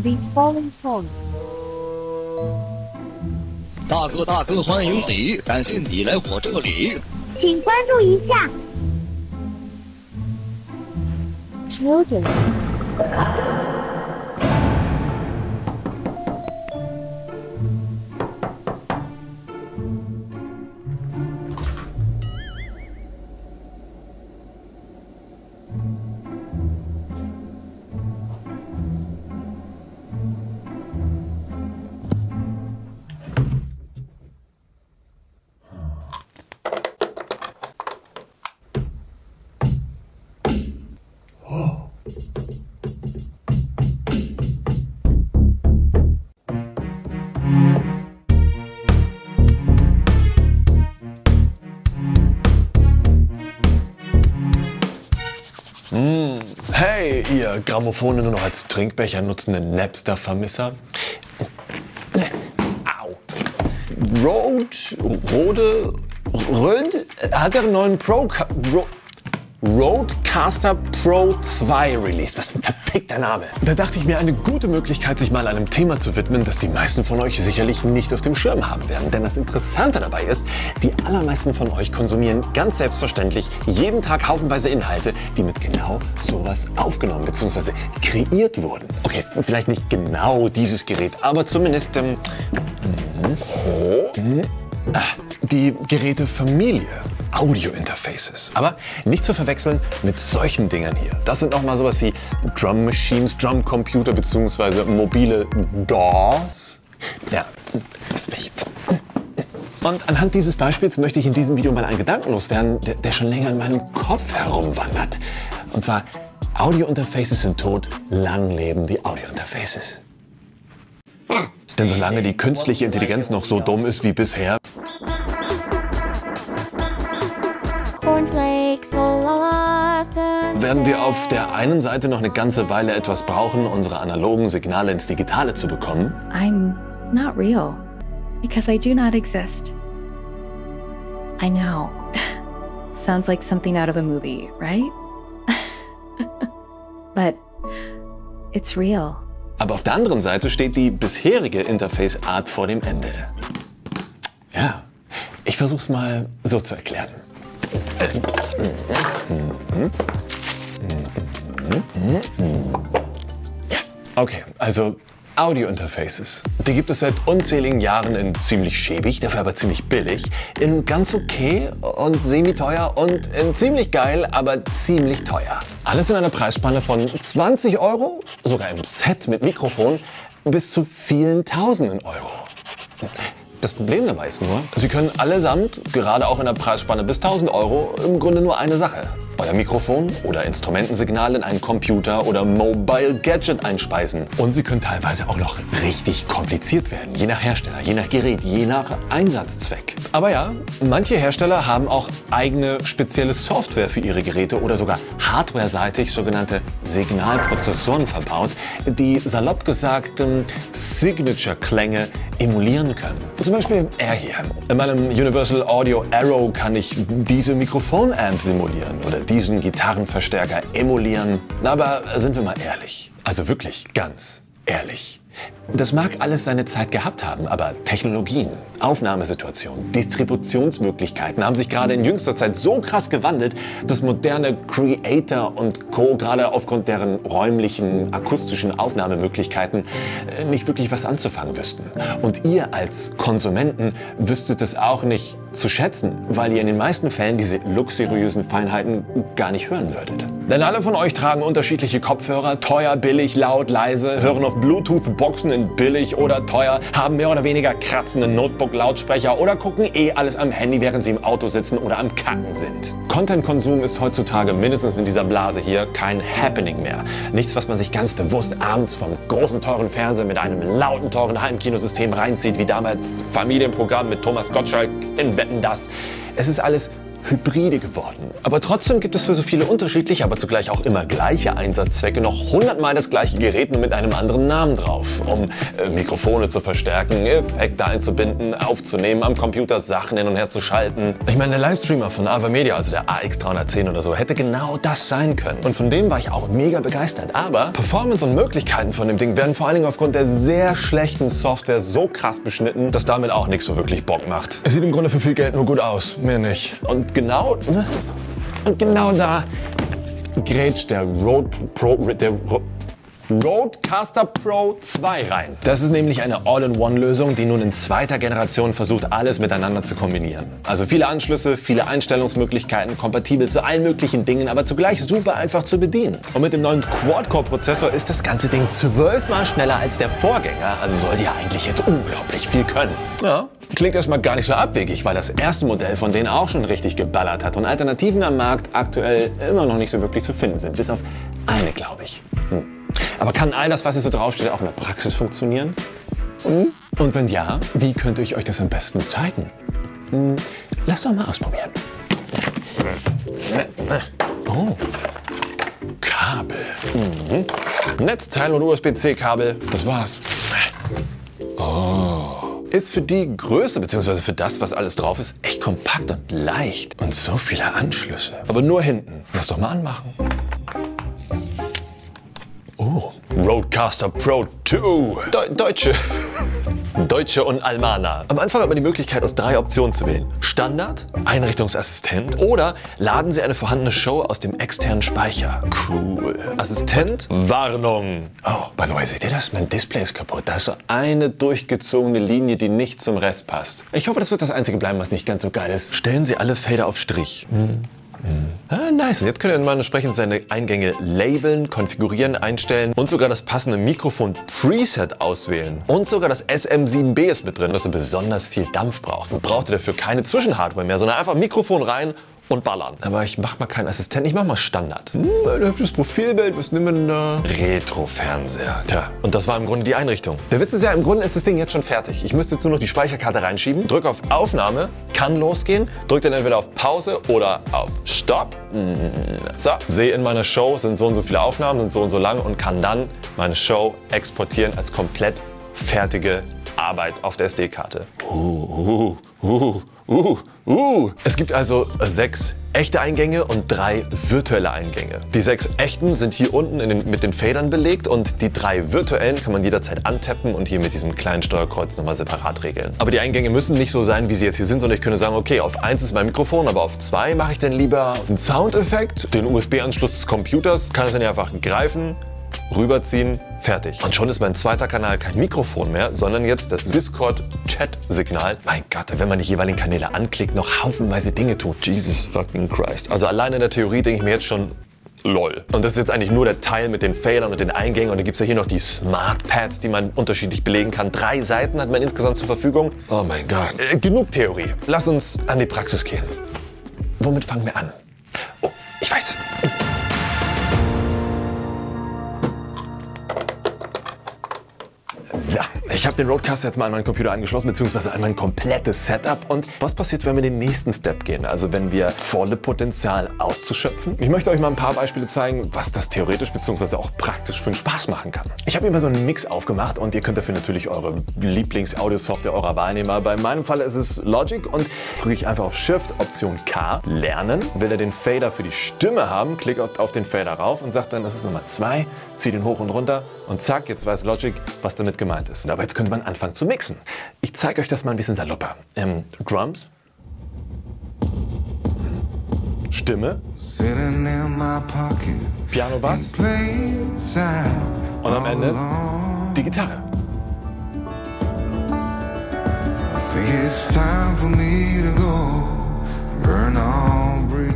The following song. 大哥，欢迎你，感谢你来我这里。请关注一下 Children。Hey, ihr Grammophone nur noch als Trinkbecher nutzenden Napster-Vermisser. Au. Rode hat er einen neuen Rodecaster Pro 2 released. Was für ein verfickter Name. Da dachte ich mir, eine gute Möglichkeit, sich mal einem Thema zu widmen, das die meisten von euch sicherlich nicht auf dem Schirm haben werden. Denn das Interessante dabei ist, die allermeisten von euch konsumieren ganz selbstverständlich jeden Tag haufenweise Inhalte, die mit genau sowas aufgenommen bzw. kreiert wurden. Okay, vielleicht nicht genau dieses Gerät, aber zumindest die Gerätefamilie. Audio-Interfaces. Aber nicht zu verwechseln mit solchen Dingern hier. Das sind nochmal sowas wie Drum Machines, Drum Computer bzw. mobile DAWs. Ja, das bin ich jetzt. Und anhand dieses Beispiels möchte ich in diesem Video mal einen Gedanken loswerden, der schon länger in meinem Kopf herumwandert. Und zwar, Audio-Interfaces sind tot, lang leben die Audio-Interfaces. Denn solange die künstliche Intelligenz noch so dumm ist wie bisher, werden wir auf der einen Seite noch eine ganze Weile etwas brauchen, unsere analogen Signale ins Digitale zu bekommen. I'm not real, because I do not exist. I know. Sounds like something out of a movie, right? But it's real. Aber auf der anderen Seite steht die bisherige Interface-Art vor dem Ende. Ja, ich versuch's mal so zu erklären. Okay, also Audio-Interfaces. Die gibt es seit unzähligen Jahren in ziemlich schäbig, dafür aber ziemlich billig, in ganz okay und semi-teuer und in ziemlich geil, aber ziemlich teuer. Alles in einer Preisspanne von 20 €, sogar im Set mit Mikrofon, bis zu vielen Tausenden Euro. Das Problem dabei ist nur, sie können allesamt, gerade auch in der Preisspanne bis 1000 €, im Grunde nur eine Sache. Euer Mikrofon oder Instrumentensignal in einen Computer oder Mobile Gadget einspeisen. Und sie können teilweise auch noch richtig kompliziert werden, je nach Hersteller, je nach Gerät, je nach Einsatzzweck. Aber ja, manche Hersteller haben auch eigene spezielle Software für ihre Geräte oder sogar hardwareseitig sogenannte Signalprozessoren verbaut, die salopp gesagt Signature-Klänge emulieren können. Zum Beispiel er hier. In meinem Universal Audio Arrow kann ich diese Mikrofon-Amp simulieren oder diesen Gitarrenverstärker emulieren. Aber sind wir mal ehrlich. Also wirklich ganz ehrlich. Das mag alles seine Zeit gehabt haben, aber Technologien, Aufnahmesituationen, Distributionsmöglichkeiten haben sich gerade in jüngster Zeit so krass gewandelt, dass moderne Creator und Co. gerade aufgrund deren räumlichen, akustischen Aufnahmemöglichkeiten nicht wirklich was anzufangen wüssten. Und ihr als Konsumenten wüsstet es auch nicht zu schätzen, weil ihr in den meisten Fällen diese luxuriösen Feinheiten gar nicht hören würdet. Denn alle von euch tragen unterschiedliche Kopfhörer, teuer, billig, laut, leise, hören auf Bluetooth-Boxen in billig oder teuer, haben mehr oder weniger kratzende Notebook-Lautsprecher oder gucken alles am Handy, während sie im Auto sitzen oder am Kacken sind. Content-Konsum ist heutzutage mindestens in dieser Blase hier kein Happening mehr. Nichts, was man sich ganz bewusst abends vom großen, teuren Fernseher mit einem lauten, teuren Heimkinosystem reinzieht, wie damals Familienprogramm mit Thomas Gottschalk in Wetten, dass. Es ist alles Hybride geworden. Aber trotzdem gibt es für so viele unterschiedliche, aber zugleich auch immer gleiche Einsatzzwecke noch 100-mal das gleiche Gerät, nur mit einem anderen Namen drauf. Um Mikrofone zu verstärken, Effekte einzubinden, aufzunehmen, am Computer Sachen hin und her zu schalten. Ich meine, der Livestreamer von AVerMedia, also der AX310 oder so, hätte genau das sein können. Und von dem war ich auch mega begeistert. Aber Performance und Möglichkeiten von dem Ding werden vor allen Dingen aufgrund der sehr schlechten Software so krass beschnitten, dass damit auch nichts so wirklich Bock macht. Es sieht im Grunde für viel Geld nur gut aus, mehr nicht. Und genau da grätscht der Rodecaster Pro 2 rein. Das ist nämlich eine All-in-One-Lösung, die nun in zweiter Generation versucht, alles miteinander zu kombinieren. Also viele Anschlüsse, viele Einstellungsmöglichkeiten, kompatibel zu allen möglichen Dingen, aber zugleich super einfach zu bedienen. Und mit dem neuen Quad-Core-Prozessor ist das ganze Ding 12-mal schneller als der Vorgänger, also sollte ja eigentlich jetzt unglaublich viel können. Ja, klingt erstmal gar nicht so abwegig, weil das erste Modell von denen auch schon richtig geballert hat und Alternativen am Markt aktuell immer noch nicht so wirklich zu finden sind, bis auf eine, glaube ich. Aber kann all das, was hier so draufsteht, auch in der Praxis funktionieren? Und wenn ja, wie könnte ich euch das am besten zeigen? Lasst doch mal ausprobieren. Oh. Kabel. Netzteil und USB-C-Kabel. Das war's. Oh. Ist für die Größe bzw. für das, was alles drauf ist, echt kompakt und leicht. Und so viele Anschlüsse. Aber nur hinten. Lass doch mal anmachen. Oh, Rodecaster Pro 2. Deutsche und Almana. Am Anfang hat man die Möglichkeit, aus 3 Optionen zu wählen. Standard, Einrichtungsassistent oder laden Sie eine vorhandene Show aus dem externen Speicher. Cool. Assistent, Warnung. Oh, by the way, seht ihr das? Mein Display ist kaputt. Da ist so eine durchgezogene Linie, die nicht zum Rest passt. Ich hoffe, das wird das Einzige bleiben, was nicht ganz so geil ist. Stellen Sie alle Fader auf Strich. Ah, nice. Jetzt könnt ihr mal entsprechend seine Eingänge labeln, konfigurieren, einstellen und sogar das passende Mikrofon-Preset auswählen. Und sogar das SM7B ist mit drin, das so besonders viel Dampf braucht. Und braucht ihr dafür keine Zwischenhardware mehr, sondern einfach Mikrofon rein und ballern. Aber ich mach mal keinen Assistenten, ich mach mal Standard. Ein hübsches Profilbild, was nehmen wir denn da? Retro-Fernseher. Tja, und das war im Grunde die Einrichtung. Der Witz ist ja, im Grunde ist das Ding jetzt schon fertig. Ich müsste jetzt nur noch die Speicherkarte reinschieben, drücke auf Aufnahme, kann losgehen, drücke dann entweder auf Pause oder auf Stopp. So, sehe in meiner Show, sind so und so viele Aufnahmen, sind so und so lang und kann dann meine Show exportieren als komplett fertige Arbeit auf der SD-Karte. Es gibt also 6 echte Eingänge und 3 virtuelle Eingänge. Die 6 echten sind hier unten mit den Fadern belegt und die 3 virtuellen kann man jederzeit antappen und hier mit diesem kleinen Steuerkreuz nochmal separat regeln. Aber die Eingänge müssen nicht so sein, wie sie jetzt hier sind, sondern ich könnte sagen, okay, auf 1 ist mein Mikrofon, aber auf 2 mache ich dann lieber einen Soundeffekt. Den USB-Anschluss des Computers kann ich dann einfach greifen, rüberziehen, fertig. Und schon ist mein zweiter Kanal kein Mikrofon mehr, sondern jetzt das Discord-Chat-Signal. Mein Gott, wenn man die jeweiligen Kanäle anklickt, noch haufenweise Dinge tut. Jesus fucking Christ. Also allein in der Theorie denke ich mir jetzt schon, lol. Und das ist jetzt eigentlich nur der Teil mit den Fadern und den Eingängen. Und dann gibt es ja hier noch die Smart Pads, die man unterschiedlich belegen kann. 3 Seiten hat man insgesamt zur Verfügung. Oh mein Gott. Genug Theorie. Lass uns an die Praxis gehen. Womit fangen wir an? Oh, ich weiß. So, ich habe den Rodecaster jetzt mal an meinen Computer angeschlossen, beziehungsweise an mein komplettes Setup. Und was passiert, wenn wir den nächsten Step gehen? Also wenn wir volle Potenzial auszuschöpfen? Ich möchte euch mal ein paar Beispiele zeigen, was das theoretisch beziehungsweise auch praktisch für einen Spaß machen kann. Ich habe mir mal so einen Mix aufgemacht und ihr könnt dafür natürlich eure Lieblings-Audio-Software eurer Wahl nehmen. Aber in meinem Fall ist es Logic und drücke ich einfach auf Shift, Option K, Lernen. Will er den Fader für die Stimme haben, klickt auf den Fader rauf und sagt dann, das ist Nummer 2, zieht ihn hoch und runter und zack, jetzt weiß Logic, was damit gemeint ist. Aber jetzt könnte man anfangen zu mixen. Ich zeige euch das mal ein bisschen salopper. Drums, Stimme, Piano, Bass und am Ende die Gitarre.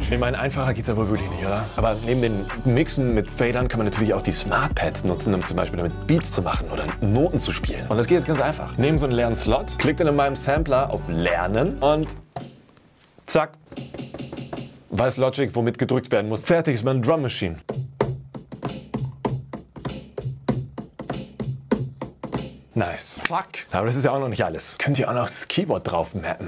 Ich meine, einfacher geht's ja wohl wirklich nicht, oder? Aber neben den Mixen mit Fadern kann man natürlich auch die Smart Pads nutzen, um zum Beispiel damit Beats zu machen oder Noten zu spielen. Und das geht jetzt ganz einfach. Nehmt so einen leeren Slot, klickt dann in meinem Sampler auf Lernen und zack, weiß Logic, womit gedrückt werden muss. Fertig ist meine Drum Machine. Nice. Fuck. Aber das ist ja auch noch nicht alles. Könnt ihr auch noch das Keyboard drauf mappen.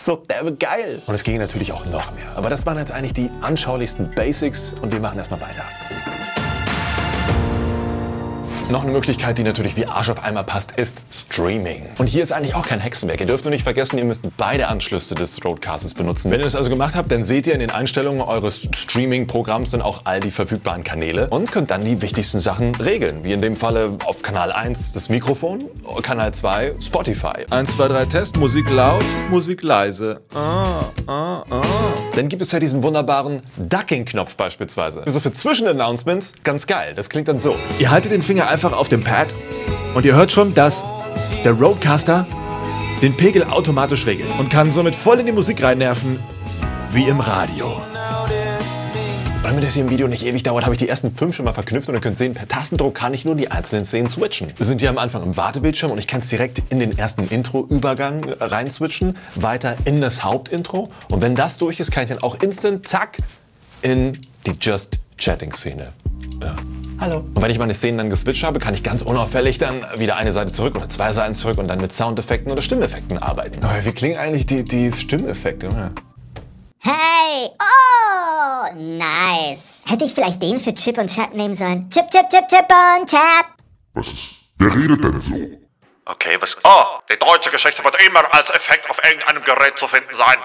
so derbe geil. Und es ging natürlich auch noch mehr. Aber das waren jetzt eigentlich die anschaulichsten Basics und wir machen erstmal weiter. Noch eine Möglichkeit, die natürlich wie Arsch auf einmal passt, ist Streaming. Und hier ist eigentlich auch kein Hexenwerk. Ihr dürft nur nicht vergessen, ihr müsst beide Anschlüsse des Roadcasters benutzen. Wenn ihr das also gemacht habt, dann seht ihr in den Einstellungen eures Streaming-Programms dann auch all die verfügbaren Kanäle und könnt dann die wichtigsten Sachen regeln. Wie in dem Falle auf Kanal 1 das Mikrofon, Kanal 2 Spotify. 1, 2, 3 Test, Musik laut, Musik leise. Dann gibt es ja diesen wunderbaren Ducking-Knopf beispielsweise. Also für Zwischenannouncements ganz geil. Das klingt dann so. Ihr haltet den Finger einfach auf dem Pad und ihr hört schon, dass der Roadcaster den Pegel automatisch regelt und kann somit voll in die Musik reinnerven, wie im Radio. Damit das hier im Video nicht ewig dauert, habe ich die ersten 5 schon mal verknüpft und ihr könnt sehen, per Tastendruck kann ich nur die einzelnen Szenen switchen. Wir sind hier am Anfang im Wartebildschirm und ich kann es direkt in den ersten Intro-Übergang rein switchen, weiter in das Hauptintro und wenn das durch ist, kann ich dann auch instant, zack, in die Just-Chatting-Szene. Ja. Hallo. Und wenn ich meine Szenen dann geswitcht habe, kann ich ganz unauffällig dann wieder eine Seite zurück oder 2 Seiten zurück und dann mit Soundeffekten oder Stimmeffekten arbeiten. Aber wie klingen eigentlich die Stimmeffekte? Ja. Hey! Oh! Nice! Hätte ich vielleicht den für Chip und Chap nehmen sollen? Chip, Chip, Chip, Chip und Chap! Was ist? Wer redet denn so? Okay, was... Oh, die deutsche Geschichte wird immer als Effekt auf irgendeinem Gerät zu finden sein.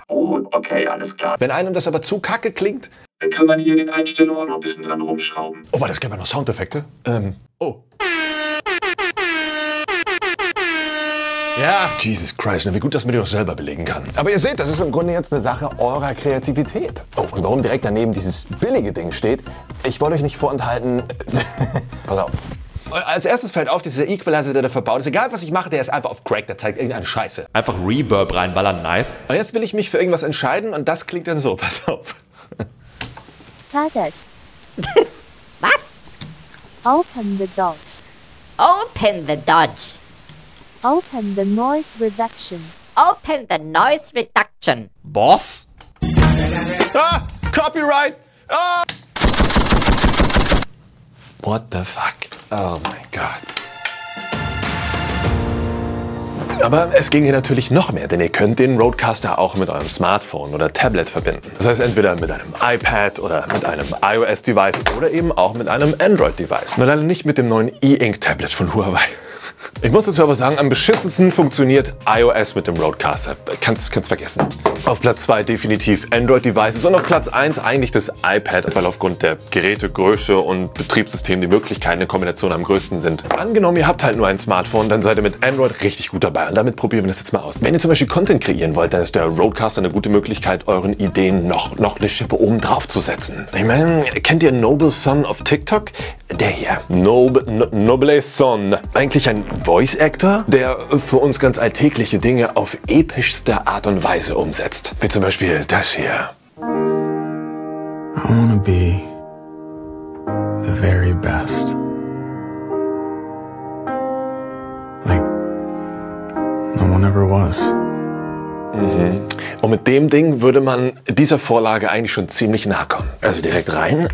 Oh, okay, alles klar. Wenn einem das aber zu kacke klingt, Dann kann man hier in den Einstellungen auch noch ein bisschen dran rumschrauben. oh, warte, es gibt ja noch Soundeffekte. Oh. Ja, Jesus Christ, wie gut, dass man die doch selber belegen kann. Aber ihr seht, das ist im Grunde jetzt eine Sache eurer Kreativität. Oh, und warum direkt daneben dieses billige Ding steht, ich wollte euch nicht vorenthalten. Pass auf. Als erstes fällt auf, dieser Equalizer, der da verbaut ist. Egal, was ich mache, der ist einfach auf Crack, der zeigt irgendeine Scheiße. Einfach Reverb reinballern, nice. Und jetzt will ich mich für irgendwas entscheiden und das klingt dann so, pass auf. Tadas. Was? Open the door. Open the Dodge. Open the noise reduction. Open the noise reduction. Boss? Ah, Copyright! Ah! What the fuck? Oh mein Gott. Aber es ging hier natürlich noch mehr, denn ihr könnt den Roadcaster auch mit eurem Smartphone oder Tablet verbinden. Das heißt entweder mit einem iPad oder mit einem iOS-Device oder eben auch mit einem Android-Device. Nur leider nicht mit dem neuen E-Ink-Tablet von Huawei. Ich muss dazu aber sagen, am beschissensten funktioniert iOS mit dem Roadcaster. Kannst vergessen. Auf Platz 2 definitiv Android-Devices und auf Platz 1 eigentlich das iPad, weil aufgrund der Gerätegröße und Betriebssystem die Möglichkeiten der Kombination am größten sind. Angenommen, ihr habt halt nur ein Smartphone, dann seid ihr mit Android richtig gut dabei und damit probieren wir das jetzt mal aus. Wenn ihr zum Beispiel Content kreieren wollt, dann ist der Roadcaster eine gute Möglichkeit, euren Ideen noch eine Schippe oben drauf zu setzen. Ich meine, kennt ihr Noble Son auf TikTok? Der hier. Noble Son. Eigentlich ein Voice-Actor, der für uns ganz alltägliche Dinge auf epischste Art und Weise umsetzt. Wie zum Beispiel das hier. I wanna be the very best. Like no one ever was. Und mit dem Ding würde man dieser Vorlage eigentlich schon ziemlich nahe kommen. Also direkt rein.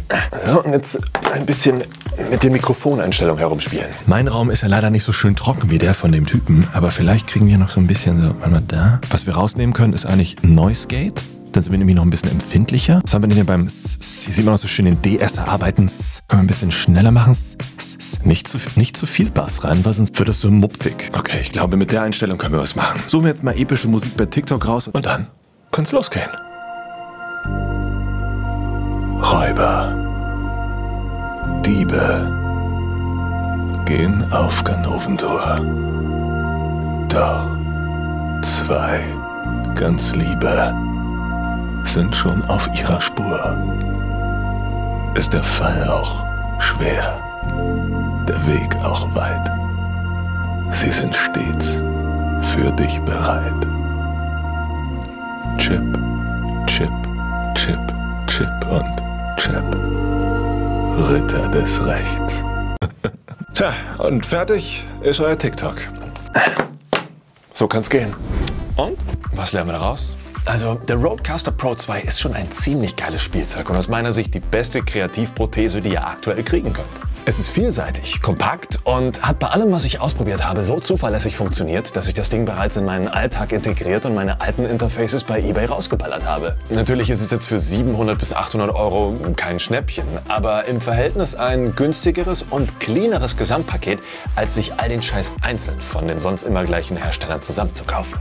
So, und jetzt ein bisschen mit den Mikrofoneinstellungen herumspielen. Mein Raum ist ja leider nicht so schön trocken wie der von dem Typen, aber vielleicht kriegen wir noch so ein bisschen so, warte mal da. Was wir rausnehmen können, ist eigentlich Noise Gate. Dann sind wir nämlich noch ein bisschen empfindlicher. Das haben wir denn hier beim hier sieht man auch so schön den DSer arbeiten. Können wir ein bisschen schneller machen. Nicht zu viel Bass rein, weil sonst wird das so mupfig. Okay, ich glaube, mit der Einstellung können wir was machen. Suchen wir jetzt mal epische Musik bei TikTok raus und dann kann's losgehen. Räuber, Diebe gehen auf Ganoventour. Doch 2 ganz Liebe sind schon auf ihrer Spur. Ist der Fall auch schwer, der Weg auch weit. Sie sind stets für dich bereit. Chip, Chip, Chip, Chip und Chap. Ritter des Rechts. Tja, und fertig ist euer TikTok. So kann's gehen. Und? Was lernen wir daraus? Also, der Rodecaster Pro 2 ist schon ein ziemlich geiles Spielzeug und aus meiner Sicht die beste Kreativprothese, die ihr aktuell kriegen könnt. Es ist vielseitig, kompakt und hat bei allem, was ich ausprobiert habe, so zuverlässig funktioniert, dass ich das Ding bereits in meinen Alltag integriert und meine alten Interfaces bei eBay rausgeballert habe. Natürlich ist es jetzt für 700 bis 800 Euro kein Schnäppchen, aber im Verhältnis ein günstigeres und cleaneres Gesamtpaket, als sich all den Scheiß einzeln von den sonst immer gleichen Herstellern zusammenzukaufen.